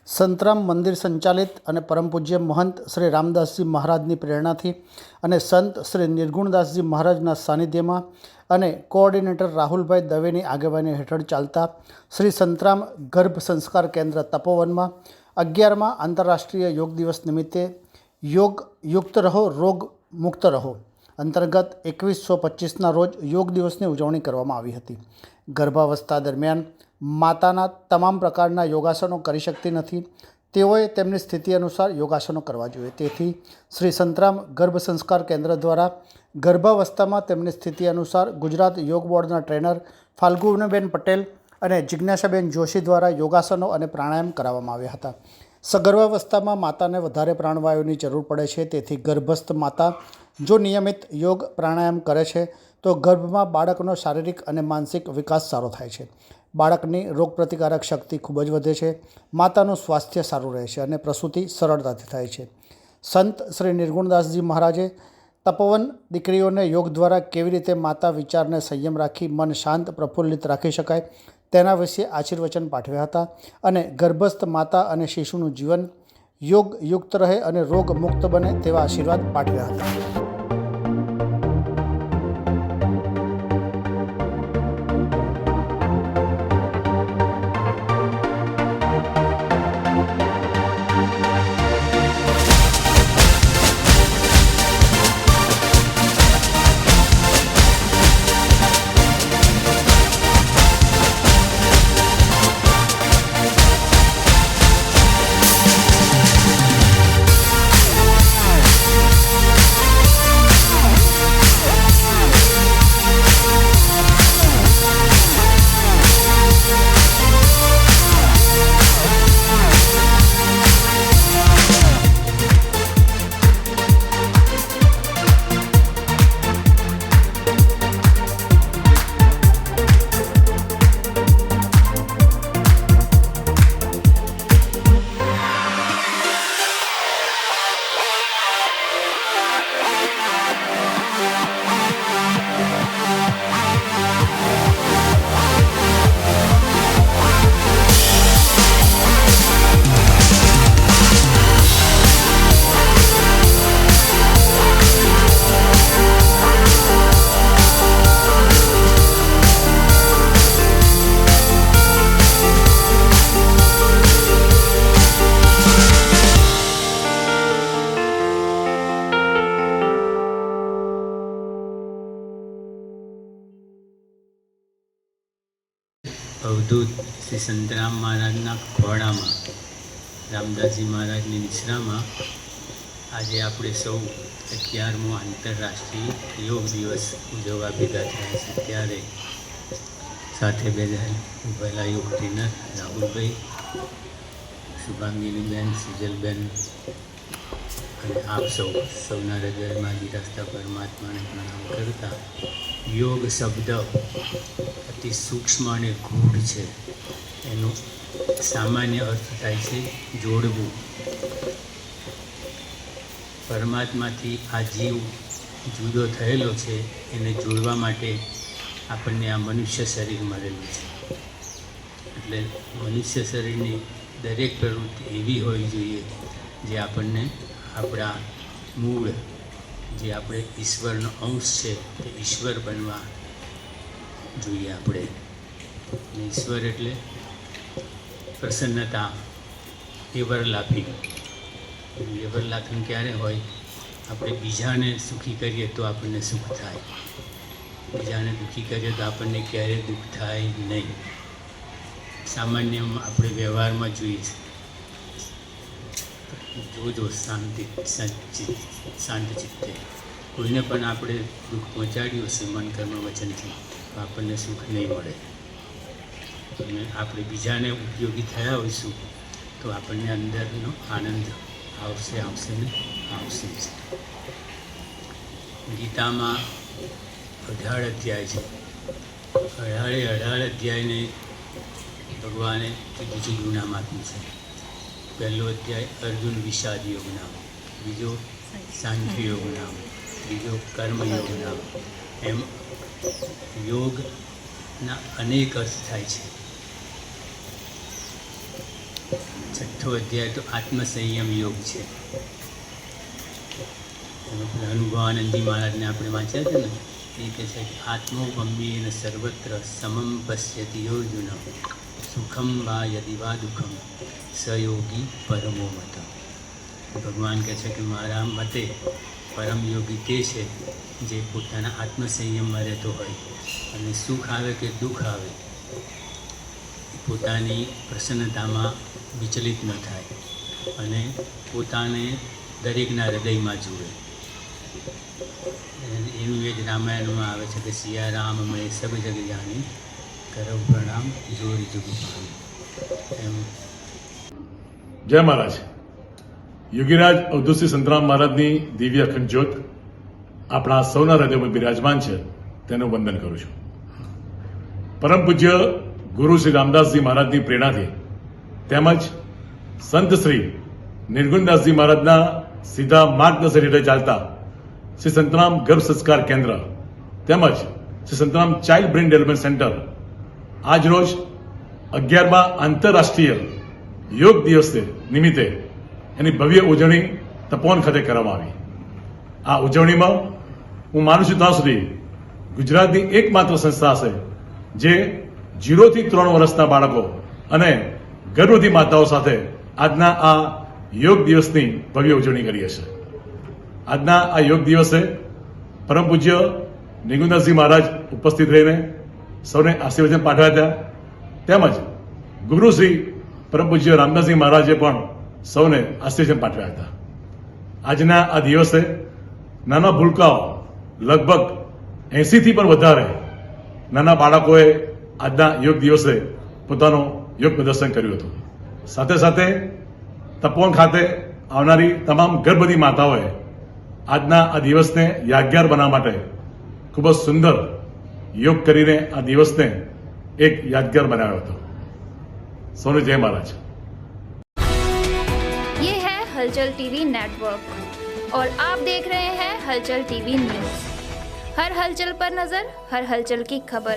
સંતરામ મંદિર સંચાલિત અને પરમ પૂજ્ય મહંત શ્રી રામદાસજી મહારાજની પ્રેરણાથી અને સંત શ્રી નિર્ગુણદાસજી મહારાજના સાનિધ્યમાં અને કોઓર્ડિનેટર રાહુલભાઈ દવેની આગેવાની હેઠળ ચાલતા શ્રી સંતરામ ગર્ભ સંસ્કાર કેન્દ્ર તપોવનમાં 11મા આંતરરાષ્ટ્રીય યોગ દિવસ નિમિત્તે યોગ યુક્ત રહો રોગ મુક્ત રહો અંતર્ગત 2125ના રોજ યોગ દિવસની ઉજવણી કરવામાં આવી હતી। ગર્ભાવસ્થા દરમિયાન માતાના તમામ પ્રકારના યોગાસનો કરી શકતી નથી, તેઓએ તેમની સ્થિતિ અનુસાર યોગાસનો કરવા જોઈએ। તેથી શ્રી સંતરામ ગર્ભ સંસ્કાર કેન્દ્ર દ્વારા ગર્ભાવસ્થામાં તેમની સ્થિતિ અનુસાર ગુજરાત યોગ બોર્ડના ટ્રેનર ફાલ્ગુનીબેન પટેલ અને જિજ્ઞાસાબેન જોશી દ્વારા યોગાસનો અને પ્રાણાયામ કરાવવામાં આવ્યા હતા। સગર્ભાવસ્થામાં માતાને વધારે પ્રાણવાયુની જરૂર પડે છે, તેથી ગર્ભસ્થ માતા જો નિયમિત યોગ પ્રાણાયામ કરે છે તો ગર્ભમાં બાળકનો શારીરિક અને માનસિક વિકાસ સારો થાય છે, બાળકની રોગપ્રતિકારક શક્તિ ખૂબ જ વધે છે, માતાનું સ્વાસ્થ્ય સારું રહે છે અને પ્રસૂતિ સરળતાથી થાય છે। સંત શ્રી નિર્ગુણદાસજી મહારાજે તપોવન દીકરીઓને યોગ દ્વારા કેવી રીતે માતા વિચારને સંયમ રાખી મન શાંત પ્રફુલ્લિત રાખી શકાય તેના વિશે આશીર્વચન પાઠવ્યા હતા અને ગર્ભસ્થ માતા અને શિશુનું જીવન યોગ યુક્ત રહે અને રોગ મુક્ત બને તેવા આશીર્વાદ પાઠવ્યા હતા। અવધૂત શ્રી સંતરામ મહારાજના ખોળામાં રામદાસજી મહારાજની નિશ્રામાં આજે આપણે સૌ 11મો આંતરરાષ્ટ્રીય યોગ દિવસ ઉજવવા ભેગા થયા છે। ત્યારે સાથે ઉભેલા યોગ ટ્રેનર રાહુલભાઈ, શુભાંગીનીબેન, સુજલબેન અને આપ સૌના હૃદયમાં બિરાજતા પરમાત્માને પ્રણામ કરતા યોગ શબ્દ અતિ સૂક્ષ્મ અને ગૂઢ છે। એનો સામાન્ય અર્થ થાય છે જોડવું। પરમાત્માથી આ જીવ જુદો થયેલો છે, એને જોડવા માટે આપણને આ મનુષ્ય શરીર મળેલું છે। એટલે મનુષ્ય શરીરની દરેક પ્રવૃત્તિ એવી હોવી જોઈએ જે આપણને આપણા મૂળ જે આપણે ઈશ્વરનો અંશ છે તે ઈશ્વર બનવા જોઈએ આપણે। ઈશ્વર એટલે પ્રસન્નતા, એવરલાફિંગ। એવરલાફિંગ ક્યારે હોય? આપણે બીજાને સુખી કરીએ તો આપણને સુખ થાય, બીજાને દુઃખી કરીએ તો આપણને ક્યારેય દુઃખ થાય નહીં। સામાન્ય આપણે વ્યવહારમાં જોઈએ, જોજો શાંત ચિત્તે કોઈને પણ આપણે દુઃખ પહોંચાડ્યું હશે મન કર્મ વચનથી તો આપણને સુખ નહીં મળે, અને આપણે બીજાને ઉપયોગી થયા હોઈશું તો આપણને અંદરનો આનંદ આવશે ને આવશે જ। ગીતામાં 18 અધ્યાય છે, 18 અધ્યાયને ભગવાને જુદું જુદું નામ આપ્યું છે। પહેલો અધ્યાય અર્જુન વિષાદ યોગ નામ, બીજો સાંખ્ય યોગ નામ, બીજો કર્મયોગ નામ। એમ યોગના અનેક અર્થ થાય છે। છઠ્ઠો અધ્યાય તો આત્મસંયમ યોગ છે. અનુભવાનંદજી મહારાજને આપણે વાંચ્યા છે ને, એ કહે છે કે આત્મોગમ્યેન સર્વત્ર સમમ પશ્યતિ અર્જુન સુખમ વા યદિ વા દુઃખમ સયોગી પરમો મત. ભગવાન કહે છે કે મારા મતે પરમ યોગી તે છે જે પોતાના આત્મસંયમમાં રહેતો હોય અને સુખ આવે કે દુઃખ આવે પોતાની પ્રસન્નતામાં વિચલિત ન થાય અને પોતાને દરેકના હૃદયમાં જુએ. એનું એ જ રામાયણમાં આવે છે કે સિયા રામ મેં સબ જગ જાણી કરવ પ્રણામ જોરી જુગ પામી. એમ જય મહારાજ. યોગીરાજ અવધૂતસિંહ સંતરામ મહારાજની દિવ્ય અખંડ જ્યોત આપણા સૌના હૃદયમાં બિરાજમાન છે, તેનું વંદન કરું છું. પરમ પૂજ્ય ગુરુ શ્રી રામદાસજી મહારાજની પ્રેરણાથી તેમજ સંત શ્રી નિર્ગુણદાસજી મહારાજના સીધા માર્ગદર્શન હેઠળ ચાલતા શ્રી સંતરામ ગર્ભ સંસ્કાર કેન્દ્ર તેમજ Shri Santram child brain development centre આજરોજ 11મા આંતરરાષ્ટ્રીય યોગ દિવસ નિમિત્તે એની ભવ્ય ઉજવણી તપોવન ખાતે કરવામાં આવી. આ ઉજવણીમાં હું માનું છું ત્યાં સુધી ગુજરાતની એકમાત્ર સંસ્થા હશે જે 0 થી 3 વર્ષના બાળકો અને ગર્ભવતી માતાઓ સાથે આજના આ યોગ દિવસની ભવ્ય ઉજવણી કરી હશે. આજના આ યોગ દિવસે પરમ પૂજ્ય નિર્ગુણદાસજી મહારાજ ઉપસ્થિત રહીને સૌને આશીર્વચન પાઠવ્યા હતા, તેમજ ગુરુ શ્રી પરમ પૂજ્ય રામદાસજી મહારાજે પણ સૌને આશીર્વચન પાઠવ્યા હતા. આજના આ દિવસે નાના ભૂલકાઓ લગભગ 80 થી પણ વધારે નાના બાળકોએ આજના યોગ દિવસે પોતાનું યોગ પ્રદર્શન કર્યું હતું. સાથે સાથે તપોવન ખાતે આવનારી તમામ ગર્ભવતી માતાઓએ આજના આ દિવસને યાદગાર બનાવવા માટે ખૂબ જ સુંદર યોગ કરીને આ દિવસને એક યાદગાર બનાવ્યો હતો. સૌને જય મહારાજ. ये है हलचल टीवी नेटवर्क और आप देख रहे हैं हलचल टीवी न्यूज. हर हलचल पर नजर, हर हलचल की खबर.